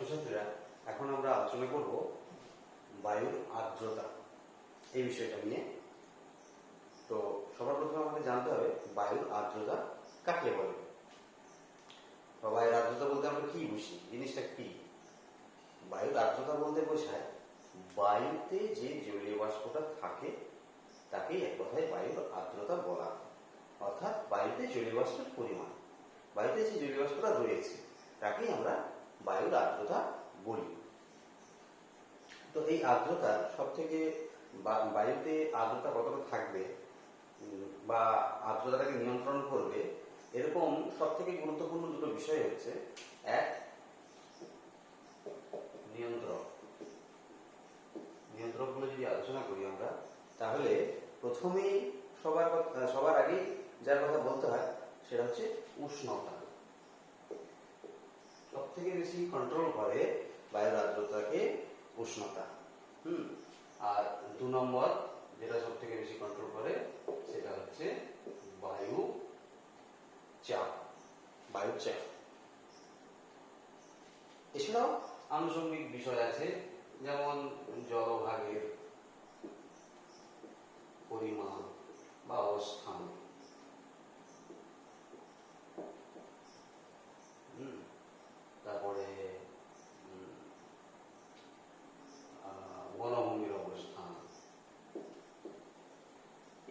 ছাত্রছাত্রীরা, এখন আমরা আলোচনা করব বায়ুর আর্দ্রতা এই বিষয়টা নিয়ে। তো সবার প্রথমে আমাদের জানতে হবে বায়ুর আর্দ্রতা কাকে বলে, বা বায়ুর আর্দ্রতা বলতে আমরা কি বুঝি, জিনিসটা কি। বায়ুর আর্দ্রতা বলতে বোঝায় বায়ুতে যে জলীয় বাষ্পটা থাকে তাকেই এক কথায় বায়ুর আর্দ্রতা বলা হয়। অর্থাৎ বায়ুতে জলীয় বাষ্পের পরিমাণ, বায়ুতে যে জলীয় বাষ্পটা রয়েছে তাকেই আমরা বায়ুর আর্দ্রতা বলি। তো এই আর্দ্রতা সব থেকে বায়ুতে আর্দ্রতা কতটা থাকবে বা আর্দ্রতাটাকে নিয়ন্ত্রণ করবে, এরকম সব থেকে গুরুত্বপূর্ণ দুটো বিষয় হচ্ছে, এক নিয়ন্ত্রক। নিয়ন্ত্রকগুলো যদি আলোচনা করি আমরা, তাহলে প্রথমেই সবার আগে যার কথা বলতে হয় সেটা হচ্ছে উষ্ণতা। সব থেকে বেশি কন্ট্রোল করে বায়ুর আর্দ্রতাকে উষ্ণতা। আর 2 নম্বর যেটা সব থেকে বেশি কন্ট্রোল করে সেটা হচ্ছে বায়ু চাপ। বায়ুর চাপ এছাড়াও আনুষঙ্গিক বিষয় আছে, যেমন জলভাগের পরিমাণ বা অবস্থান, তারপরে বনভূমির অবস্থান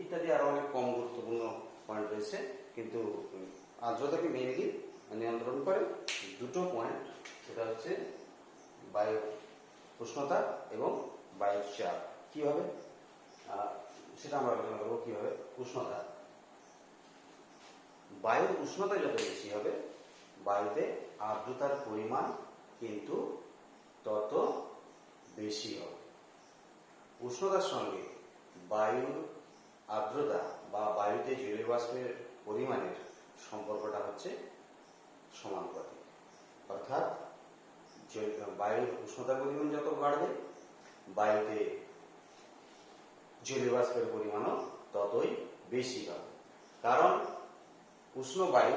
ইত্যাদি আরো অনেক কম গুরুত্বপূর্ণ পয়েন্ট রয়েছে। কিন্তু আর্দ্রতাকে মেইনলি নিয়ন্ত্রণ করে দুটো পয়েন্ট, সেটা হচ্ছে বায়ুর উষ্ণতা এবং বায়ুর চাপ। কিভাবে সেটা আমরা আলোচনা করবো। কিভাবে উষ্ণতা, বায়ুর উষ্ণতা যত বেশি হবে বায়ুতে আর্দ্রতার পরিমাণ কিন্তু তত বেশি হবে। উষ্ণতার সঙ্গে বায়ুর আর্দ্রতা বা বায়ুতে জলীয় বাষ্পের পরিমাণের সম্পর্কটা হচ্ছে সমানুপাতিক। অর্থাৎ বায়ুর উষ্ণতার পরিমাণ যত বাড়বে বায়ুতে জলীয় বাষ্পের পরিমাণও ততই বেশি হবে। কারণ উষ্ণ বায়ু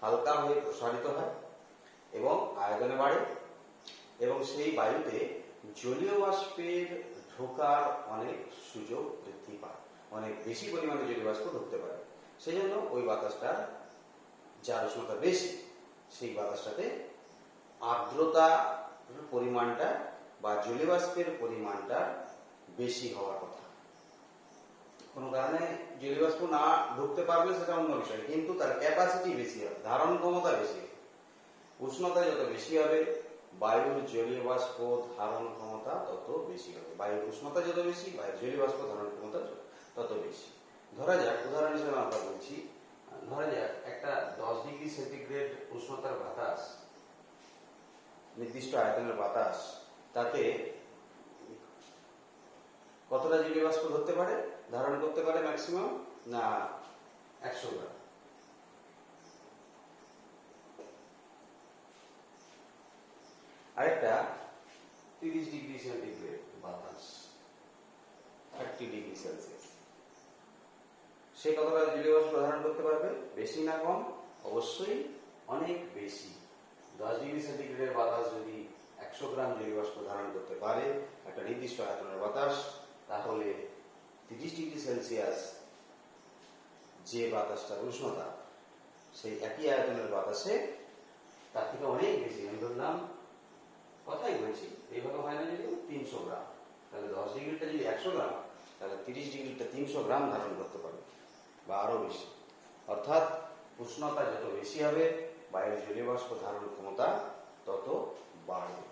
হালকা হয়ে প্রসারিত হয় এবং আয়তনে বাড়ে, এবং সেই বায়ুতে জলীয় বাষ্পের ঢোকার অনেক সুযোগ বৃদ্ধি পায়, অনেক বেশি পরিমাণে জলীয় বাষ্প ঢুকতে পারে। সেই জন্য ওই বাতাসটা, যার উষ্ণতা বেশি, সেই বাতাসটাতে আর্দ্রতার পরিমাণটা বা জলীয় বাষ্পের পরিমাণটা বেশি হওয়ার কথা। কোনো কারণে জলীয় বাষ্প না ঢুকতে পারবে সেটা অন্য বিষয়, কিন্তু তার ক্যাপাসিটি বেশি হবে, ধারণ ক্ষমতা বেশি হবে। উষ্ণতা যত বেশি হবে বায়ুর জলীয় বাষ্প ধারণ ক্ষমতা তত বেশি হবে। বায়ুর উষ্ণতা যত বেশি বায়ুর জলীয় বাষ্প ধারণ ক্ষমতা তত বেশি। ধরা যাক, উদাহরণ হিসেবে আমরা বলছি, ধরা যাক একটা 10 ডিগ্রি সেন্টিগ্রেড উষ্ণতার বাতাস, নির্দিষ্ট আয়তনের বাতাস, তাতে কতটা জলীয় বাষ্প ধরতে পারে, ধারণ করতে পারে ম্যাক্সিমাম? না, 100 গ্রাম। আরেকটা 30 ডিগ্রি সেন্টিগ্রেড বাতাস, 30 ডিগ্রি সেলসিয়াস, সে কতটা জলীয় বাষ্প ধারণ করতে পারবে? বেশি না কম? অবশ্যই অনেক বেশি। 10 ডিগ্রি সেন্টিগ্রেডের বাতাস যদি 100 গ্রাম জলীয় বাষ্প ধারণ করতে পারে, একটা নির্দিষ্ট আয়তনের বাতাস, তাহলে 30 ডিগ্রি সেলসিয়াস যে বাতাসটার উষ্ণতা, সেই একই আয়তনের বাতাসে তার থেকে অনেক বেশি, আমি ধরলাম, কথাই বলছি, এইভাবে হয় না, যদি 300 গ্রাম, তাহলে 10 ডিগ্রিটা যদি 100 গ্রাম, তাহলে 30 ডিগ্রিটা 300 গ্রাম ধারণ করতে পারবে বা আরো বেশি। অর্থাৎ উষ্ণতা যত বেশি হবে বায়ুর জলীয় বাষ্প ধারণ ক্ষমতা তত বাড়বে।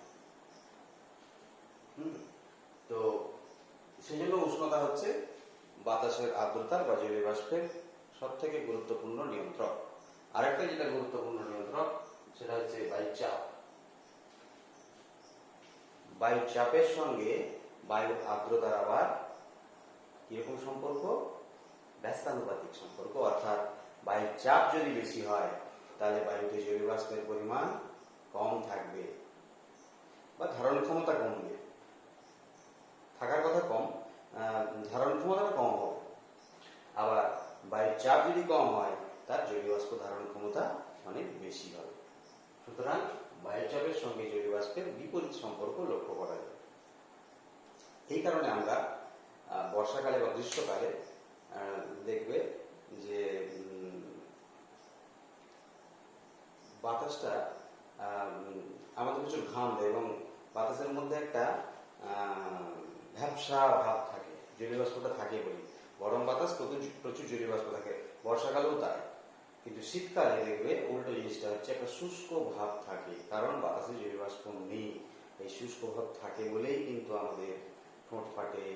তো সেই জন্য উষ্ণতা হচ্ছে বাতাসের আর্দ্রতার বা জলীয় বাষ্পের সব থেকে গুরুত্বপূর্ণ নিয়ন্ত্রক। আরেকটা যেটা গুরুত্বপূর্ণ নিয়ন্ত্রক সেটা হচ্ছে বায়ুর চাপ। বায়ুর চাপের সঙ্গে বায়ুর আর্দ্রতার আবার কিরকম সম্পর্ক? ব্যস্তানুপাতিক সম্পর্ক। অর্থাৎ বায়ুর চাপ যদি বেশি হয় তাহলে বায়ুতে জলীয় বাষ্পের পরিমাণ কম থাকবে বা ধারণ ক্ষমতা কমবে, থাকার কথা কম, ধারণ ক্ষমতাটা কম হবে। আবার বায়ুর চাপ যদি কম হয় তার জলীয় বাষ্প ধারণ ক্ষমতা অনেক বেশি হবে। সুতরাং বায়ুচাপের সঙ্গে জলীয় বাষ্পের বিপরীত সম্পর্ক লক্ষ্য করা যায়। এই কারণে আমরা বর্ষাকালে বা গ্রীষ্মকালে দেখবে যে বাতাসটা আমাদের প্রচুর ঘাম দেয় এবং বাতাসের মধ্যে একটা ভ্যাপসা ভাব থাকে, জলীয় বাষ্পটা থাকে বলি। গরম বাতাস প্রচুর জলীয় বাষ্প থাকে, বর্ষাকালেও তাই। কিন্তু শীতকালে দেখবে উল্টো জিনিসটা হচ্ছে, একটা শুষ্ক ভাব থাকে, কারণ বাতাসে জলীয় বাষ্প নেই। এই শুষ্ক ভাব থাকে বলেই কিন্তু আমাদের ঠোঁট ফাটে,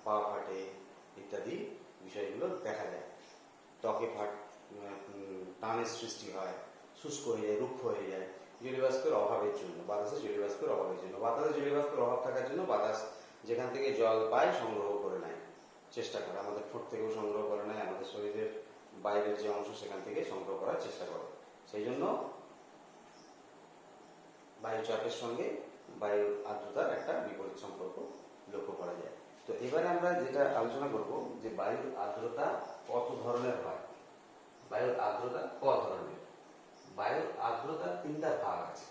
পা ফাটে ইত্যাদি বিষয়গুলো দেখা যায়। ত্বকে টানের সৃষ্টি হয়, শুষ্ক হয়ে যায়, রুক্ষ হয়ে যায় জলীয় বাষ্পের অভাবের জন্য, বাতাসে জলীয় বাষ্পের অভাবের জন্য। বাতাসে জলীয় বাষ্পের অভাব থাকার জন্য বাতাস যেখান থেকে জল পায় সংগ্রহ করে নেয়, চেষ্টা করে। আমাদের ঠোঁট থেকেও সংগ্রহ করে নেয়, আমাদের শরীরের বাইরের যে অংশ সেখান থেকে সংগ্রহ করার চেষ্টা করে। সেই জন্য বায়ু চাপের সঙ্গে বায়ুর আর্দ্রতার একটা বিপরীত সম্পর্ক লক্ষ্য করা যায়। তো এবারে আমরা যেটা আলোচনা করব যে বায়ুর আর্দ্রতা কত ধরনের হয়। বায়ুর আর্দ্রতা ক ধরনের? বায়ুর আর্দ্রতার তিনটা ভাগ আছে।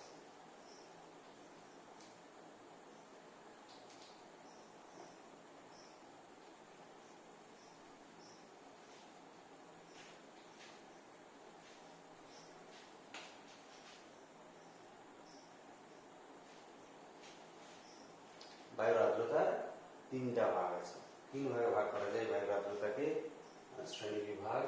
বায়ুর আর্দ্রতার তিনটা ভাগ আছে, তিন ভাগে ভাগ করা যায় বায়ুর আর্দ্রতাকে। শ্রেণী বিভাগ,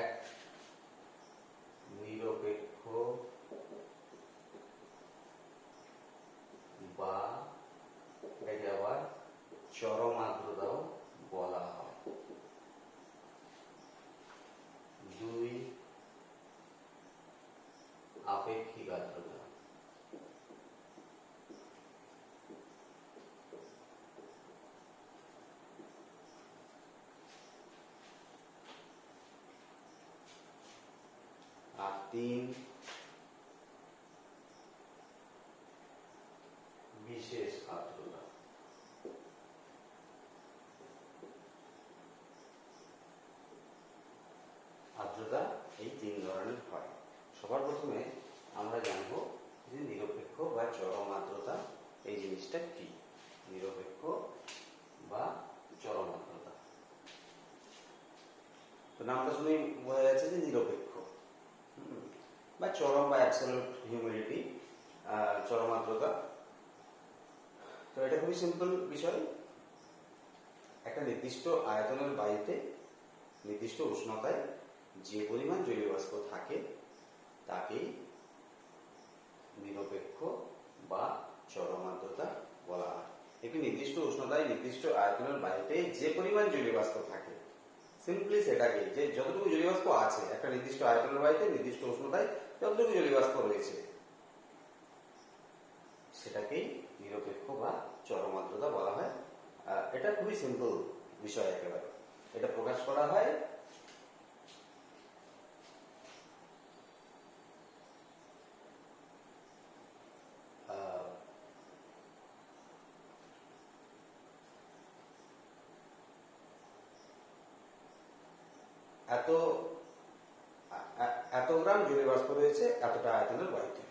এক নিরপেক্ষ বা এটাকে আবার চরম আর্দ্রতাও বলা হয়। দুই আপেক্ষিক আর্দ্রতা। আর তিন বিশেষ আর্দ্রতা। আর্দ্রতা এই তিন ধরনের হয়। সবার প্রথমে আমরা জানব যে নিরপেক্ষ বা চরম আর্দ্রতা এই জিনিসটা কি। নিরপেক্ষ বা চরম আর্দ্রতা, তো নামটা শুনে বোঝা যাচ্ছে যে নিরপেক্ষ বা চরম বা অ্যাবসলিউট হিউমিডিটি, চরম আর্দ্রতা। তো এটা খুবই সিম্পল বিষয়। একটা নির্দিষ্ট আয়তনের বায়ুতে নির্দিষ্ট উষ্ণতায় যে পরিমাণ জলীয় বাষ্প থাকে তাকেই নিরপেক্ষ বা চরম আর্দ্রতা বলা হয়। একটি নির্দিষ্ট উষ্ণতায় নির্দিষ্ট আয়তনের বায়ুতে যে পরিমাণ জলীয় বাষ্প থাকে, সিম্পলি সেটাকে, যে যতটুকু জলীয় বাষ্প আছে একটা নির্দিষ্ট আয়তনের বায়ুতে নির্দিষ্ট উষ্ণতায় যতটুকু জলীয় বাষ্প রয়েছে সেটাকেই নিরপেক্ষ বা চরম আর্দ্রতা বলা হয়। এটা খুবই সিম্পল বিষয় একেবারে। এটা প্রকাশ করা হয় এত গ্রাম জলীয় বাষ্প রয়েছে এতটা আয়তনের বায়ুতে,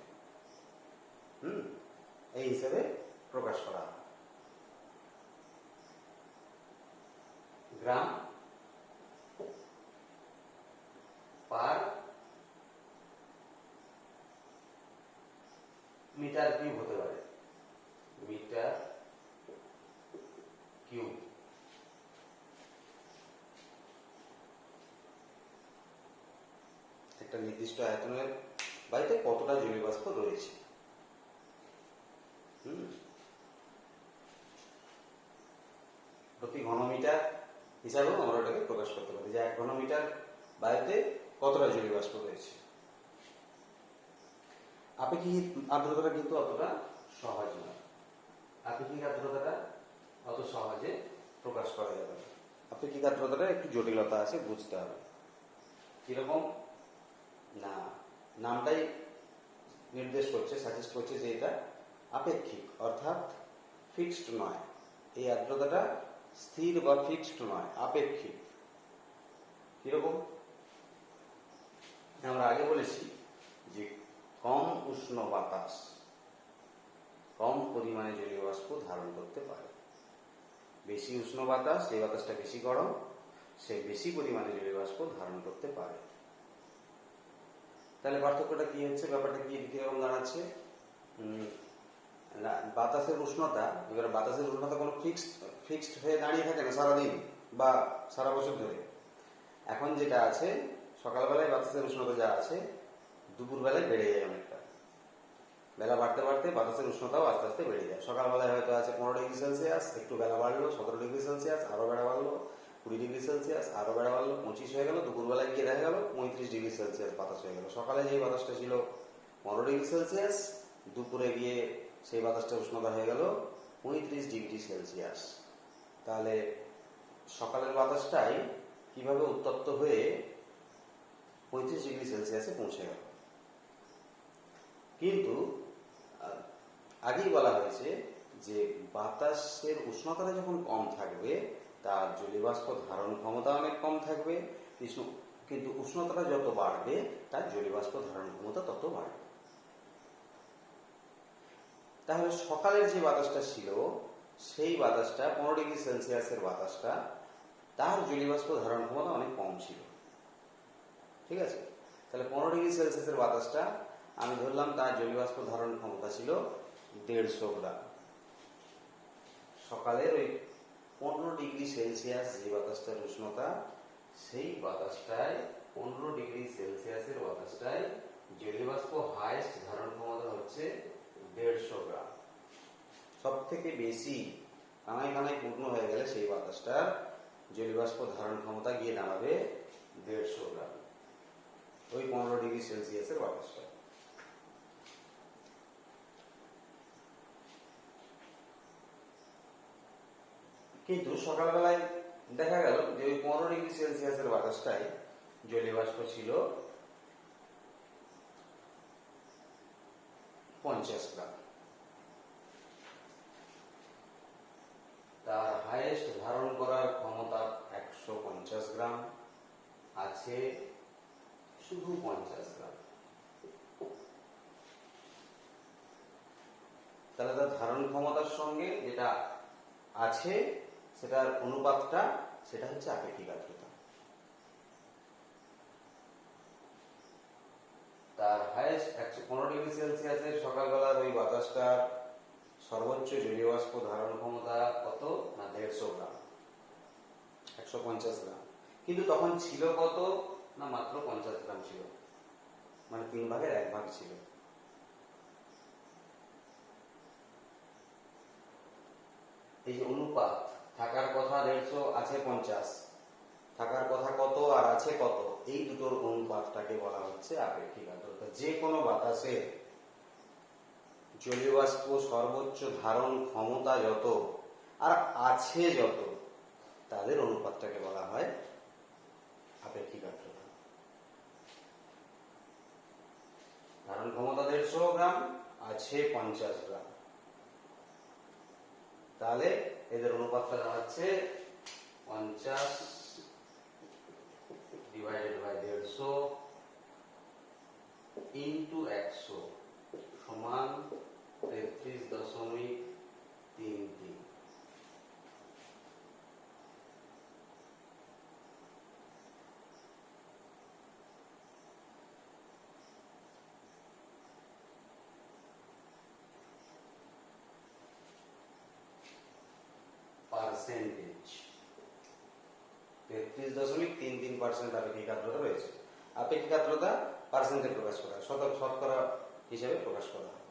এই হিসেবে প্রকাশ করা হয়। গ্রাম পার মিটার কিউব হতে পারে, মিটার কিউব। একটা নির্দিষ্ট আয়তনের বায়ুতে কতটা জলীয় বাষ্প রয়েছে। প্রতি ঘনমিটার হিসাবেও আমরা এটাকে প্রকাশ করতে পারি যে 1 ঘনমিটার বায়ুতে কতটা জলীয় বাষ্প রয়েছে। আপেক্ষিক আর্দ্রতাটা কিন্তু অতটা সহজ নয়। আপেক্ষিক আর্দ্রতাটা অত সহজে প্রকাশ করা যাবে না। আপেক্ষিক আর্দ্রতাটা একটু জটিলতা আছে, বুঝতে হবে। কিরকম না, নামটাই নির্দেশ করছে, সাজেস্ট করছে যে এটা আপেক্ষিক, অর্থাৎ ফিক্সড নয়, এই আর্দ্রতাটা স্থির বা ফিক্সড নয়, আপেক্ষিক। কিরকম? আমরা আগে বলেছি যে কম উষ্ণ বাতাস কম পরিমাণে জলীয় বাষ্প ধারণ করতে পারে, বেশি উষ্ণ বাতাস, যে বাতাসটা বেশি গরম, সে বেশি পরিমাণে জলীয় বাষ্প ধারণ করতে পারে। তাহলে পার্থক্যটা কি হচ্ছে, ব্যাপারটা কি কিরকম দাঁড়াচ্ছে? বাতাসের উষ্ণতা, এবার বাতাসের উষ্ণতা কোনো ফিক্সড হয়ে দাঁড়িয়ে থাকে না সারাদিন বা সারা বছর ধরে। এখন যেটা আছে, সকালবেলায় বাতাসের উষ্ণতা যা আছে, দুপুরবেলায় বেড়ে যায় অনেকটা। বেলা বাড়তে বাড়তে বাতাসের উষ্ণতাও আস্তে আস্তে বেড়ে যায়। সকালবেলায় হয়তো আছে 15°C, একটু বেলা বাড়লো 17°C, আরো বেড়া বাড়লো 20°C, আরো বেড়া বাড়লো 25 হয়ে গেল, দুপুরবেলায় গিয়ে দেখা গেল 35°C বাতাস হয়ে গেল। সকালে যে বাতাসটা ছিল 15°C, দুপুরে গিয়ে সেই বাতাসটার উষ্ণতা হয়ে গেল 35°C। তাহলে সকালের বাতাসটাই কিভাবে উত্তপ্ত হয়ে 35°C পৌঁছে গেল। কিন্তু আগেই বলা হয়েছে যে বাতাসের উষ্ণতাটা যখন কম থাকবে তার জলীয় বাষ্প ধারণ ক্ষমতা অনেক কম থাকবে, কিন্তু উষ্ণতাটা যত বাড়বে তার জলীয় বাষ্প ধারণ ক্ষমতা তত বাড়বে। তাহলে সকালের যে বাতাসটা ছিল সেই বাতাসটা 15°C বাতাসটা, তার জলীয় বাষ্প ধারণ ক্ষমতা অনেক কম ছিল। ঠিক আছে? তাহলে 15°C বাতাসটা আমি ধরলাম তার জলীয় বাষ্প ধারণ ক্ষমতা ছিল 150 গ্রাম। সকালের ওই 15°C যে বাতাসটার উষ্ণতা, সেই বাতাসটায় 15°C বাতাসটায় জলীয় বাষ্প হাইয়েস্ট ধারণ ক্ষমতা হচ্ছে 150 গ্রাম। সব থেকে বেশি কানায় কানায় পূর্ণ হয়ে গেলে সেই বাতাসটার জলীয় বাষ্প ধারণ ক্ষমতা গিয়ে দাঁড়াবে 150 গ্রাম, ওই 15°C বাতাসটা। কিন্তু সকালবেলায় দেখা গেল যে ওই 15°C বাতাসটাই জলীয় বাষ্প ছিল 50 গ্রাম। তার হাইয়েস্ট ধারণ করার ক্ষমতা 150 গ্রাম, আছে শুধু 50 গ্রাম। তাহলে তার ধারণ ক্ষমতার সঙ্গে যেটা আছে সেটার অনুপাতটা, সেটা হচ্ছে আপেক্ষিক আর্দ্রতা। তার হাইয়েস্ট 115°C সকালবেলার ওই বাতাসটার সর্বোচ্চ জলীয় বাষ্প ধারণ ক্ষমতা কত না 150 গ্রাম, 150 গ্রাম। কিন্তু তখন ছিল কত না মাত্র 50 গ্রাম ছিল, মানে 3 ভাগের 1 ভাগ ছিল। এই যে অনুপাত, থাকার কথা 150 আছে 50, থাকার কথা কত আর আছে কত, এই দুটোর অনুপাতটাকে বলা হচ্ছে আপেক্ষিক আর্দ্রতা। যে কোনো বাতাসের জলীয় বাষ্প সর্বোচ্চ ধারণ ক্ষমতা যত আর আছে যত, তাদের অনুপাতটাকে বলা হয় আপেক্ষিক আর্দ্রতা। ধারণ ক্ষমতা 150 গ্রাম, আছে 50 গ্রাম, তাহলে এদের অনুপাতটা দাঁড়াচ্ছে 50 ডিভাইডেড বাই 150 ইন্টু 100 সমান 33.33। পার্সেন্টেজ 33.33% আপেক্ষিক আর্দ্রতা রয়েছে। আপেক্ষিক আর্দ্রতা পার্সেন্টে প্রকাশ করা হয়, শতকরা হিসেবে প্রকাশ করা হয়।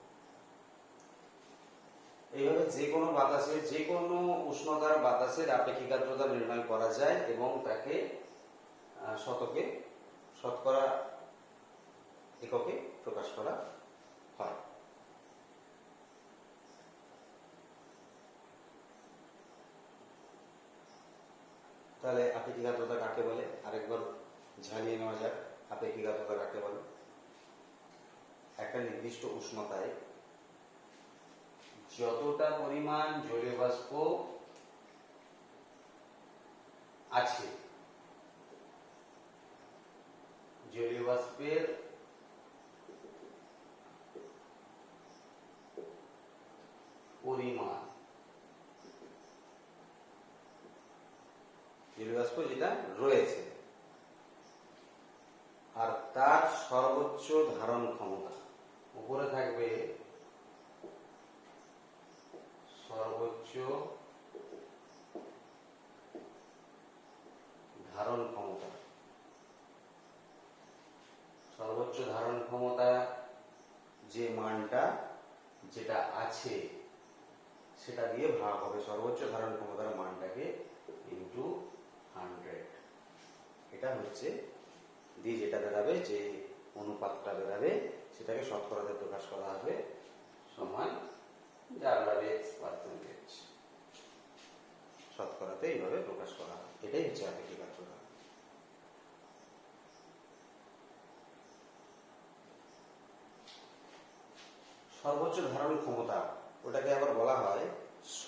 এইভাবে যে কোনো বাতাসের, যে কোনো উষ্ণতার বাতাসের আপেক্ষিক আর্দ্রতা নির্ণয় করা যায় এবং তাকে শতকরা এককে প্রকাশ করা হয়। তাহলে আপেক্ষিক আর্দ্রতা কাকে বলে আরেকবার ঝালিয়ে নেওয়া যাক। আপেক্ষিক আর্দ্রতা কাকে বলে? একটা নির্দিষ্ট উষ্ণতায় যতটা পরিমাণ জলীয় বাষ্প আছে, জলীয় বাষ্পের পরিমাণ, জলীয় বাষ্প যেটা রয়েছে, আর তার সর্বোচ্চ ধারণ ক্ষমতা, উপরে থাকবে সর্বোচ্চ ধারণ ক্ষমতা, সর্বোচ্চ ধারণ ক্ষমতা যে মানটা যেটা আছে সেটা দিয়ে ভাগ হবে সর্বোচ্চ ধারণ ক্ষমতার মানটাকে ইন্টু 100। এটা হচ্ছে দিয়ে যেটা বেরাবে, যে অনুপাতটা বেরাবে সেটাকে শতকরাতে প্রকাশ করা হবে সমান যার বেরাবে x%। শতকরাতে এইভাবে প্রকাশ করা হয়। এটাই হচ্ছে আপেক্ষিক আর্দ্রতা। সর্বোচ্চ ধারণ ক্ষমতা ওটাকে আবার বলা হয়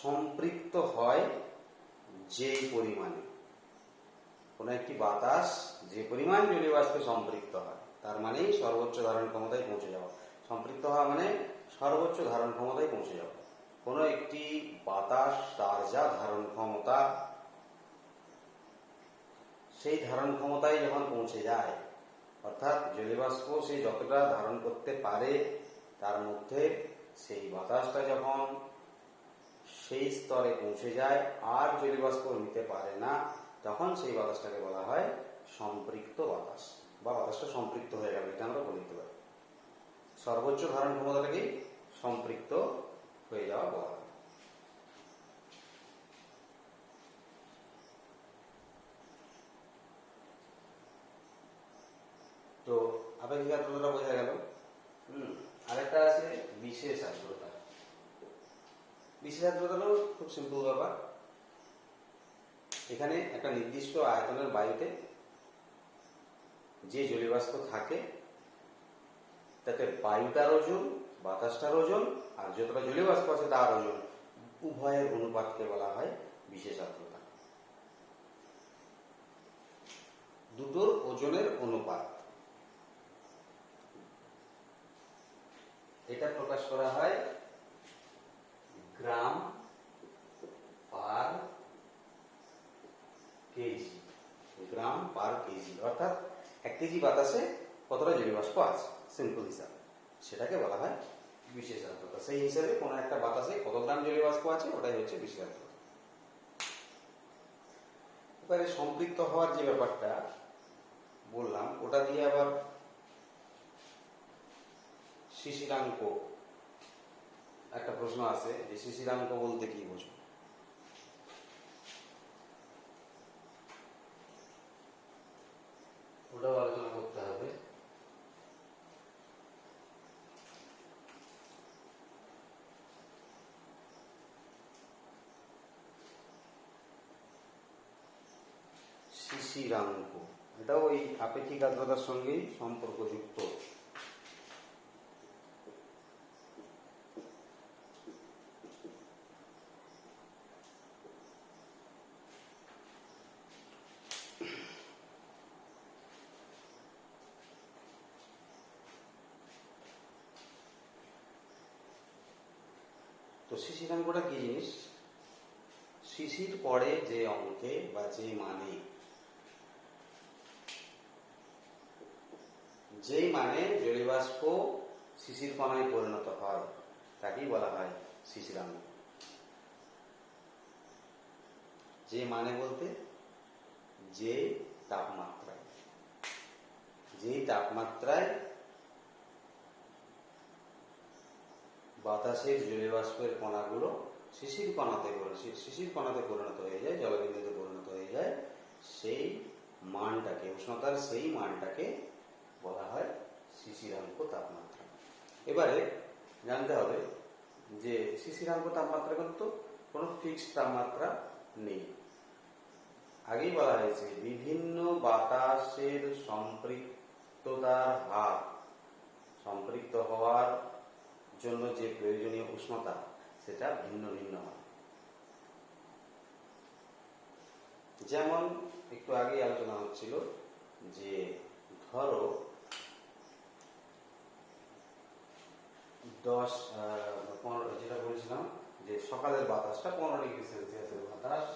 সম্পৃক্ত হয় যে পরিমাণে, কোন একটি বাতাস যে পরিমাণ জলীয় বাষ্পে সম্পৃক্ত হয় তার মানেই সর্বোচ্চ ধারণ ক্ষমতায় পৌঁছে যাওয়া। সম্পৃক্ত হওয়া মানে সর্বোচ্চ ধারণ ক্ষমতায় পৌঁছে যাওয়া। কোন একটি বাতাস তার যা ধারণ ক্ষমতা, সেই ধারণ ক্ষমতায় যখন পৌঁছে যায়, অর্থাৎ জলীয় বাষ্প সে যতটা ধারণ করতে পারে তার মধ্যে সেই বাতাসটা যখন সেই স্তরে পৌঁছে যায় আর জলীয় বাষ্প নিতে পারে না, তখন সেই বাতাসটাকে বলা হয় সম্পৃক্ত বাতাস, বা বাতাসটা সম্পৃক্ত হয়ে গেল, এটা আমরা বলতে পারি। সর্বোচ্চ ধারণ ক্ষমতাটাকে সম্পৃক্ত হয়ে যাওয়া বলা হয়। তো আপেক্ষিক আর্দ্রতা বোঝা গেল। আরেকটা আছে বিশেষ আর্দ্রতা। বিশেষ আর্দ্রতাটাও খুব সিম্পল ব্যাপার। এখানে একটা নির্দিষ্ট আয়তনের বায়ুতে যে জলীয় বাষ্প থাকে তাতে বায়ুটার ওজন, বাতাসটার ওজন আর যতটা জলীয় বাষ্প আছে তার ওজন, উভয়ের অনুপাতকে বলা হয় বিশেষ আর্দ্রতা। দুটোর ওজনের অনুপাত, এটা প্রকাশ করা হয় গ্রাম পার কেজি। গ্রাম পার কেজি, অর্থাৎ 1 কেজি বাতাসে কতটা জলীয় বাষ্প আছে, সিম্পল হিসাব, সেটাকে বলা হয় বিশেষ আর্দ্রতা। সেই হিসাবে কোন একটা বাতাসে কত গ্রাম জলীয় বাষ্প আছে ওটাই হচ্ছে বিশেষ আর্দ্রতা। এবারে সম্পৃক্ত হওয়ার যে ব্যাপারটা বললাম, ওটা দিয়ে আবার শিশিরাঙ্ক একটা প্রশ্ন আছে, যে শিশিরাঙ্ক বলতে কি বোঝো? ওটাও আলোচনা করতে হবে। শিশিরাঙ্ক এটাও ওই আপেক্ষিক আর্দ্রতার সঙ্গেই সম্পর্কযুক্ত। তো শিশিরাঙ্কটা কি জিনিস? শিশির পড়ে যে অঙ্কে বা যে মানে, যেই মানে জলীয় বাষ্প শিশির কণায় পরিণত হয় তাকেই বলা হয় শিশিরাঙ্ক। যে মানে বলতে যে তাপমাত্রায়, যেই তাপমাত্রায় বাতাসের জলীয় বাষ্পের কণাগুলো শিশির কণাতে পরিণত হয়ে যায়, জলবিন্দুতে পরিণত হয়ে যায়, সেই মানটাকে, উষ্ণতার সেই মানটাকে বলা হয় শিশিরাঙ্ক তাপমাত্রা। এবারে জানতে হবে যে শিশিরাঙ্ক তাপমাত্রা কিন্তু কোনো ফিক্সড তাপমাত্রা নেই। আগেই বলা হয়েছে বিভিন্ন বাতাসের সম্পৃক্ততার হার, সম্পৃক্ত হওয়ার জন্য যে প্রয়োজনীয় উষ্ণতা, সেটা ভিন্ন ভিন্ন হয়। যেমন একটু আগেই আলোচনা হচ্ছিল যে ধরো 15 যেটা বলছিলাম যে সকালের বাতাসটা 15 ডিগ্রি সেলসিয়াসের বাতাস,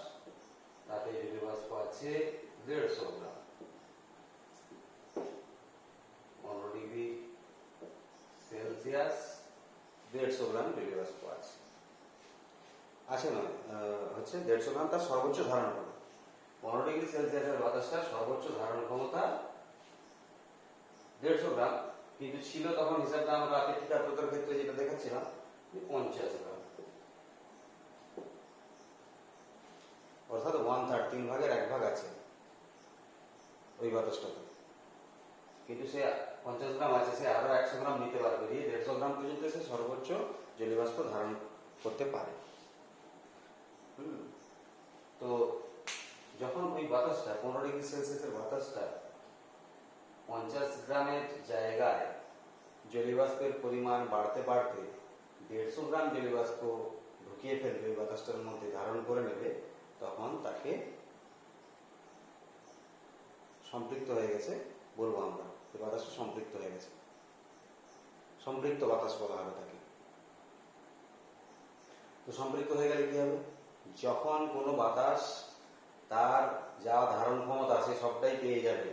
তাতে জলীয় বাষ্প আছে 150 গ্রাম। 15 ডিগ্রি সেলসিয়াস 150 গ্রাম জলীয় বাষ্প আছে নয় হচ্ছে 150 গ্রাম তার সর্বোচ্চ ধারণ ক্ষমতা। 15 ডিগ্রি সেলসিয়াসের বাতাসটার সর্বোচ্চ ধারণ ক্ষমতা 150 গ্রাম, কিন্তু ছিল তখন হিসাবটা আমরা আপেক্ষিক আর্দ্রতার ক্ষেত্রে যেটা দেখাচ্ছিলাম 50 গ্রাম, অর্থাৎ 1/3 3 ভাগের 1 ভাগ আছে ওই বাতাসটাতে। কিন্তু সে 50 গ্রাম আছে, সে আরো 100 গ্রাম নিতে পারবে, দিয়ে 150 গ্রাম পর্যন্ত সে সর্বোচ্চ জলীয় বাষ্প ধারণ করতে পারে। তো যখন ওই বাতাসটা 15 ডিগ্রি সেলসিয়াসের বাতাসটা 50 গ্রামের জায়গায় জলীয় বাষ্পের পরিমাণ বাড়তে বাড়তে 150 গ্রাম জলীয় বাষ্প ঢুকিয়ে ফেলবে ওই বাতাসটার মধ্যে, ধারণ করে নেবে, তখন তাকে সম্পৃক্ত হয়ে গেছে বলবো আমরা। এই বাতাসটা সম্পৃক্ত হয়ে গেছে, সম্পৃক্ত বাতাস বলা হবে তাকে। তো সম্পৃক্ত হয়ে গেলে কি হবে? যখন কোনো বাতাস তার যা ধারণ ক্ষমতা আছে সবটাই পেয়ে যাবে,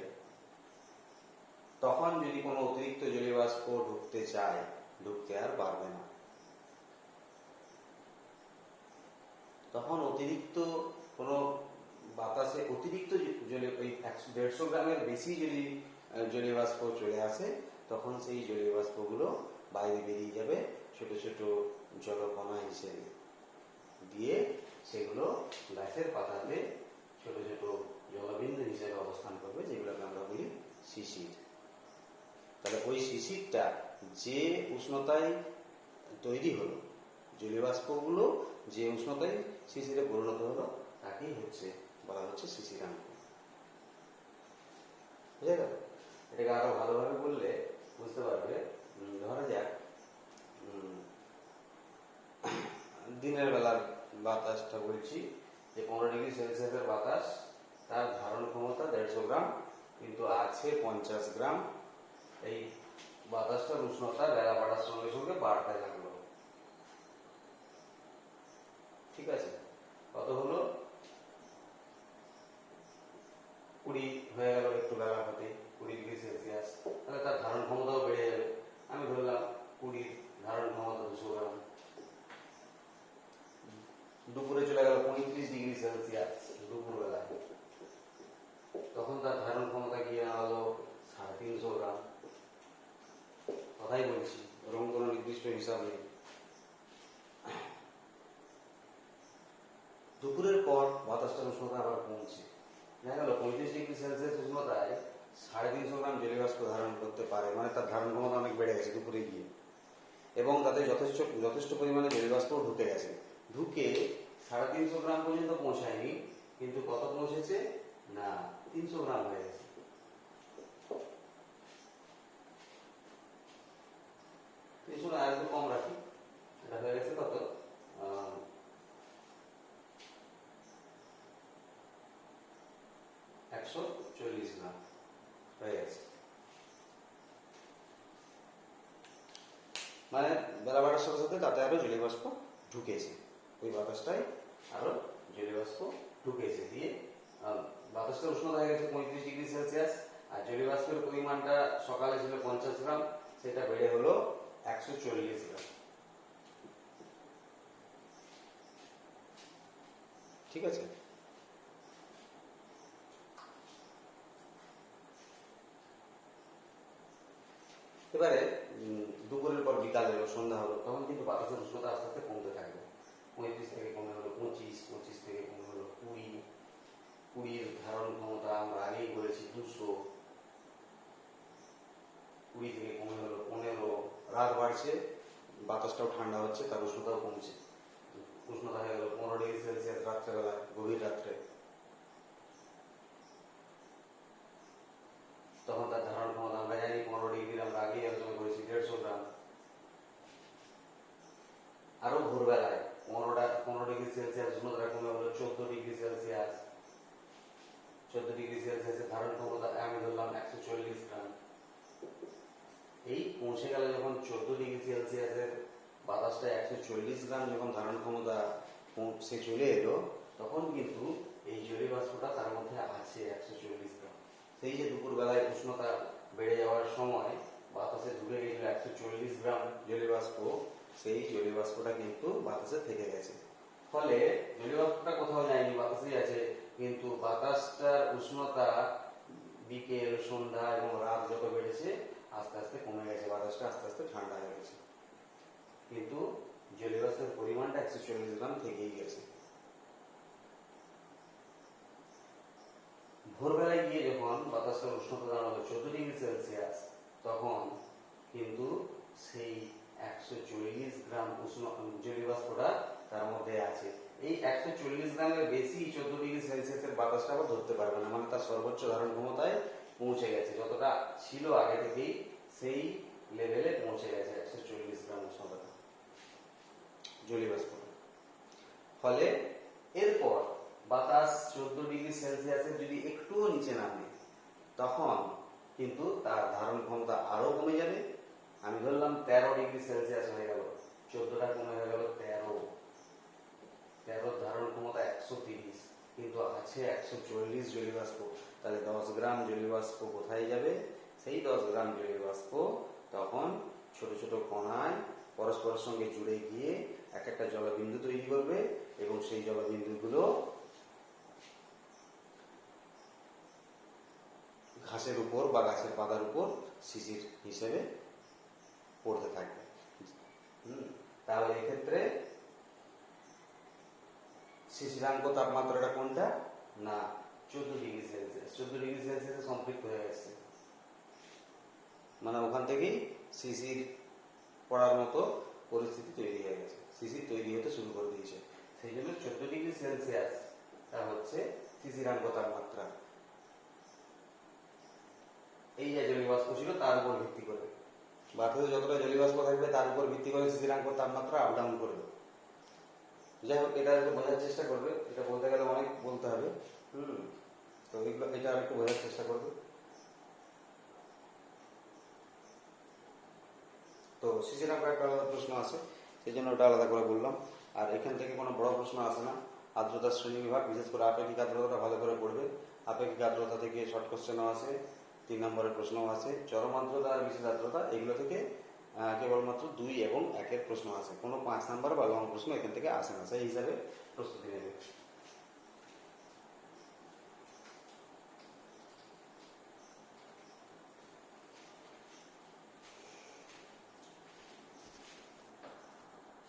তখন যদি কোনো অতিরিক্ত জলীয় বাষ্প ঢুকতে চায়, ঢুকতে আর পারবে না। তখন অতিরিক্ত কোনো বাতাসে অতিরিক্ত ওই 150 গ্রামের বেশি যদি জলীয় বাষ্প চলে আসে, তখন সেই জলীয় বাষ্পগুলো বাইরে বেরিয়ে যাবে ছোট ছোট জলকণা হিসেবে, দিয়ে সেগুলো গাছের পাতাতে ছোট ছোট জলবিন্দু হিসেবে অবস্থান করবে, যেগুলোকে আমরা বলি শিশির। তাহলে ওই শিশিরটা যে উষ্ণতায় তৈরি হলো, জলীয় বাষ্পগুলো যে উষ্ণতায় শিশিরে পরিণত হলো, তাকেই বলা হচ্ছে শিশিরাঙ্ক। বুঝে গেল? এটাকে আরো ভালোভাবে বললে বুঝতে পারবে। ধরা যাক দিনের বেলার বাতাসটা বলছি, যে 15 ডিগ্রি সেলসিয়াসের বাতাস, তার ধারণ ক্ষমতা 150 গ্রাম, কিন্তু আছে 50 গ্রাম। এই বাতাসটার উষ্ণতা বেলা বাড়ার সঙ্গে সঙ্গে বাড়তে লাগলো। ঠিক আছে, কত হলো? 20 হয়ে গেল একটু বেলা হতে, 20 ডিগ্রি সেলসিয়াস। তাহলে তার ধারণ ক্ষমতাও বেড়ে যাবে। আমি ধরলাম 20 ধারণ ক্ষমতা 200 গ্রাম। দুপুরে চলে গেল 35 ডিগ্রি সেলসিয়াস দুপুর বেলায়, তখন তার ধারণ ক্ষমতা গিয়ে হলো 350 গ্রাম। কথাই বলছি, ওরকম কোনো নির্দিষ্ট হিসাব নেই। দুপুরের পর বাতাসটার উষ্ণতা আবার কমছে, দেখা গেল 35 ডিগ্রি সেলসিয়াস উষ্ণতায় 350 গ্রাম জলীয় বাষ্প ধারণ করতে পারে, মানে তার ধারণ ক্ষমতা অনেক বেড়ে গেছে দুপুরে গিয়ে, এবং তাতে যথেষ্ট পরিমাণে জলীয় বাষ্প ঢুকে গেছে। ঢুকে 350 গ্রাম পর্যন্ত পৌঁছায়নি, কিন্তু কত পৌঁছেছে না 300 গ্রাম হয়ে গেছে। আর একটু কম রাখি, এটা হয়ে গেছে কত 140 গ্রাম হয়ে গেছে। মানে বেলা বাড়ার সাথে সাথে তাতে আরো জলীয় বাষ্প ঢুকেছে, ওই বাতাসটাই আরো জলীয় বাষ্প ঢুকেছে, দিয়ে বাতাসটার উষ্ণতা হয়ে গেছে 35 ডিগ্রি সেলসিয়াস, আর জলীয় বাষ্পের পরিমাণটা সকালে ছিল 50 গ্রাম, সেটা বেড়ে হলো 140 গ্রাম। ঠিক আছে, এবারে দুপুরের পর বিকাল এলো, সন্ধ্যা হলো, তখন কিন্তু বাতাসের উষ্ণতা আস্তে আস্তে কমতে থাকবে। 35 থেকে কমে হলো 25, 25 থেকে কমে হলো 20, 20 ধারণ ক্ষমতা আমরা আগেই বলেছি 200, 20 থেকে কমে হলো 15। রাত বাড়ছে, বাতাসটাও ঠান্ডা হচ্ছে, তার উষ্ণতাও কমছে, উষ্ণতা হয়ে গেল 15 ডিগ্রি সেলসিয়াস রাত্রেবেলায়, গভীর রাত্রে। তখন তার ধারণ ক্ষমতা আমরা জানি 15 ডিগ্রি, আমরা আগেই আলোচনা করেছি 150 গ্রাম। আরো ভোরবেলায় সেলসিয়াস, উষ্ণতা কমে হলো 14 ডিগ্রি সেলসিয়াস। 14 ডিগ্রি সেলসিয়াসের ধারণ ক্ষমতা আমি ধরলাম 140 গ্রাম। এই পৌঁছে গেল যখন 14 ডিগ্রি সেলসিয়াসের বাতাসটা 140 গ্রাম যখন ধারণ ক্ষমতা পৌঁছে চলে এলো, তখন কিন্তু এই জলীয় বাষ্পটা তার মধ্যে আছে 140 গ্রাম। সেই যে দুপুরবেলায় উষ্ণতা বেড়ে যাওয়ার সময় বাতাসে ঢুকে গেছিল 140 গ্রাম জলীয় বাষ্প, সেই জলীয় বাষ্পটা কিন্তু বাতাসে থেকে গেছে। ফলে জলীয় বাষ্পটা কোথাও যায়নি, বাতাসেই আছে, কিন্তু বাতাসটার উষ্ণতা বিকেল, সন্ধ্যা এবং রাত যত বেড়েছে আস্তে আস্তে কমে গেছে, বাতাসটা আস্তে আস্তে ঠান্ডা হয়ে গেছে, কিন্তু জলীয় বাষ্পের পরিমাণটা 140 গ্রাম থেকেই গেছে। ভোরবেলায় গিয়ে যখন বাতাসের উষ্ণতা দাঁড়ালো 14 ডিগ্রি সেলসিয়াস, তখন কিন্তু সেই 140 গ্রাম জলীয় বাষ্পটা তার মধ্যে আছে। এই 140 গ্রামের বেশি 14 ডিগ্রি সেলসিয়াসের বাতাসটা আবার ধরতে পারবে না, মানে তার সর্বোচ্চ ধারণ ক্ষমতায় পৌঁছে গেছে, যতটা ছিল আগে থেকেই সেই লেভেলে পৌঁছে গেছে 140 গ্রাম উষ্ণতা জলীয় বাষ্পটা। ফলে এরপর বাতাস 14 ডিগ্রি সেলসিয়াসের যদি একটুও নিচে নামে, তখন কিন্তু তার ধারণ ক্ষমতা আরো কমে যাবে। আমি ধরলাম 13 ডিগ্রি সেলসিয়াস হয়ে গেল, 14টা কমে হয়ে গেল 13। 13 ধারণ ক্ষমতা 130, কিন্তু আছে 140 জলীয় বাষ্প। তাহলে 10 গ্রাম জলীয় বাষ্প কোথায় যাবে? সেই 10 গ্রাম জলীয় বাষ্প তখন ছোট ছোট কণায় পরস্পরের সঙ্গে জুড়ে গিয়ে এক একটা জলবিন্দু তৈরি করবে, এবং সেই জলবিন্দুগুলো ঘাসের উপর বা গাছের পাতার উপর শিশির হিসেবে পড়তে থাকবে। তাহলে এক্ষেত্রে শিশিরাঙ্ক তাপমাত্রাটা কোনটা? না, 14 ডিগ্রি সেলসিয়াস। 14 ডিগ্রি সেলসিয়াসে সম্পৃক্ত হয়ে গেছে, মানে ওখান থেকেই শিশির পড়ার মতো পরিস্থিতি তৈরি হয়ে গেছে, শিশির তৈরি হতে শুরু করে দিয়েছে। সেই জন্য 14 ডিগ্রি সেলসিয়াস তা হচ্ছে শিশিরাঙ্ক তাপমাত্রা। এই যে জলীয় বাষ্প ছিল তার উপর ভিত্তি করে, বাতাসে যতটা জলীয় বাষ্প থাকবে তার উপর ভিত্তি করে শিশিরাঙ্ক তাপমাত্রা আপ ডাউন করবে। যাই হোক, এটা একটু বোঝার চেষ্টা করবে, এটা বলতে গেলে অনেক বলতে হবে। তো এটা আর একটু বোঝার চেষ্টা করবে। তো শিশিরাঙ্ক একটা আলাদা প্রশ্ন আছে, সেই জন্য ওটা আলাদা করে বললাম। আর এখান থেকে কোনো বড় প্রশ্ন আসে না। আর্দ্রতার শ্রেণী বিভাগ, বিশেষ করে আপেক্ষিক আর্দ্রতাটা ভালো করে পড়বে। আপেক্ষিক আর্দ্রতা থেকে শর্ট কোশ্চেনও আসে, 3 নম্বরের প্রশ্নও আছে। চরম আর্দ্রতা আর বিশেষ আর্দ্রতা, এগুলো থেকে কেবলমাত্র 2 এবং 1-এর প্রশ্ন আসে, কোনো 5 নম্বর বা লং প্রশ্ন এখান থেকে আসে না, সেই হিসাবে প্রস্তুতি নেবে।